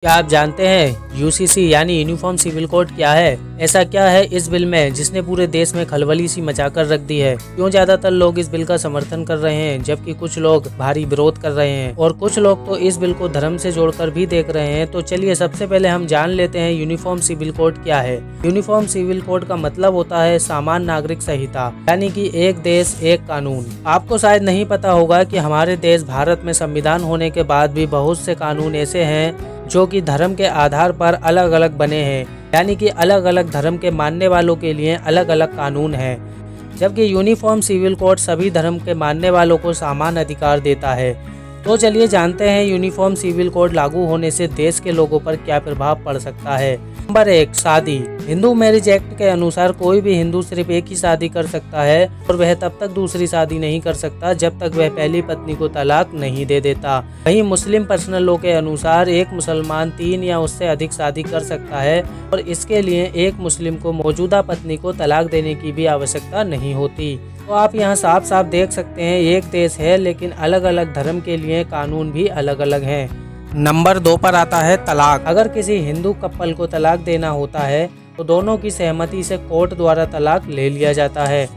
क्या आप जानते हैं यूसीसी यानी यूनिफॉर्म सिविल कोड क्या है? ऐसा क्या है इस बिल में जिसने पूरे देश में खलबली सी मचाकर रख दी है? क्यों ज्यादातर लोग इस बिल का समर्थन कर रहे हैं जबकि कुछ लोग भारी विरोध कर रहे हैं और कुछ लोग तो इस बिल को धर्म से जोड़कर भी देख रहे हैं। तो चलिए सबसे पहले हम जान लेते हैं यूनिफॉर्म सिविल कोड क्या है। यूनिफॉर्म सिविल कोड का मतलब होता है सामान्य नागरिक संहिता, यानी कि एक देश एक कानून। आपको शायद नहीं पता होगा कि हमारे देश भारत में संविधान होने के बाद भी बहुत से कानून ऐसे हैं जो कि धर्म के आधार पर अलग अलग बने हैं, यानी कि अलग अलग धर्म के मानने वालों के लिए अलग अलग कानून हैं। जबकि यूनिफॉर्म सिविल कोड सभी धर्म के मानने वालों को समान अधिकार देता है। तो चलिए जानते हैं यूनिफॉर्म सिविल कोड लागू होने से देश के लोगों पर क्या प्रभाव पड़ सकता है। नंबर 1, शादी। हिंदू मैरिज एक्ट के अनुसार कोई भी हिंदू सिर्फ एक ही शादी कर सकता है और वह तब तक दूसरी शादी नहीं कर सकता जब तक वह पहली पत्नी को तलाक नहीं दे देता। वहीं मुस्लिम पर्सनल लॉ के अनुसार एक मुसलमान 3 या उससे अधिक शादी कर सकता है और इसके लिए एक मुस्लिम को मौजूदा पत्नी को तलाक देने की भी आवश्यकता नहीं होती। तो आप यहाँ साफ साफ देख सकते हैं एक देश है लेकिन अलग अलग धर्म के लिए कानून भी अलग अलग हैं। नंबर 2 पर आता है तलाक। अगर किसी हिंदू कपल को तलाक देना होता है तो दोनों की सहमति से कोर्ट द्वारा तलाक ले लिया जाता है।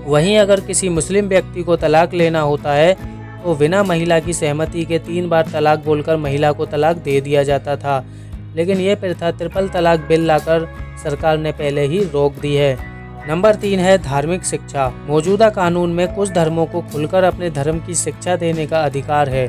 वहीं अगर किसी मुस्लिम व्यक्ति को तलाक लेना होता है तो बिना महिला की सहमति के 3 बार तलाक बोलकर महिला को तलाक दे दिया जाता था, लेकिन ये प्रथा ट्रिपल तलाक बिल लाकर सरकार ने पहले ही रोक दी है। नंबर 3 है धार्मिक शिक्षा। मौजूदा कानून में कुछ धर्मों को खुलकर अपने धर्म की शिक्षा देने का अधिकार है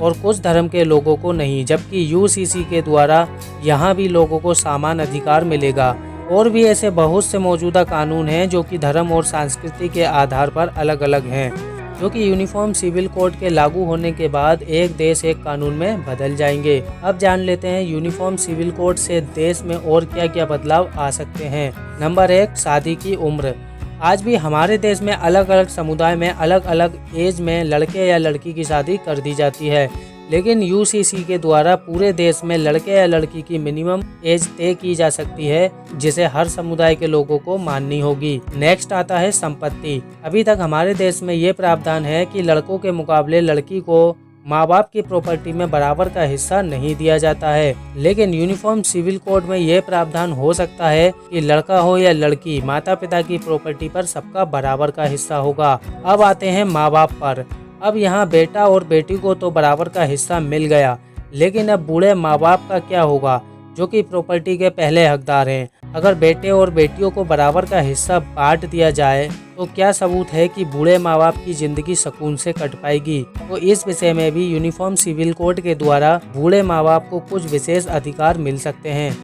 और कुछ धर्म के लोगों को नहीं, जबकि यूसीसी के द्वारा यहाँ भी लोगों को समान अधिकार मिलेगा। और भी ऐसे बहुत से मौजूदा कानून हैं जो कि धर्म और संस्कृति के आधार पर अलग अलग हैं, जो कि यूनिफॉर्म सिविल कोड के लागू होने के बाद एक देश एक कानून में बदल जाएंगे। अब जान लेते हैं यूनिफॉर्म सिविल कोड से देश में और क्या क्या बदलाव आ सकते हैं। नंबर 1, शादी की उम्र। आज भी हमारे देश में अलग अलग समुदाय में अलग अलग एज में लड़के या लड़की की शादी कर दी जाती है, लेकिन यूसीसी के द्वारा पूरे देश में लड़के या लड़की की मिनिमम एज तय की जा सकती है जिसे हर समुदाय के लोगों को माननी होगी। नेक्स्ट आता है संपत्ति। अभी तक हमारे देश में ये प्रावधान है कि लड़कों के मुकाबले लड़की को माँ बाप की प्रॉपर्टी में बराबर का हिस्सा नहीं दिया जाता है, लेकिन यूनिफॉर्म सिविल कोड में यह प्रावधान हो सकता है कि लड़का हो या लड़की माता पिता की प्रॉपर्टी पर सबका बराबर का हिस्सा होगा। अब आते हैं माँ बाप पर। अब यहाँ बेटा और बेटी को तो बराबर का हिस्सा मिल गया, लेकिन अब बूढ़े माँ बाप का क्या होगा जो कि प्रॉपर्टी के पहले हकदार हैं। अगर बेटे और बेटियों को बराबर का हिस्सा बांट दिया जाए तो क्या सबूत है कि बूढ़े माँ बाप की जिंदगी सुकून से कट पाएगी? तो इस विषय में भी यूनिफॉर्म सिविल कोड के द्वारा बूढ़े माँ बाप को कुछ विशेष अधिकार मिल सकते हैं।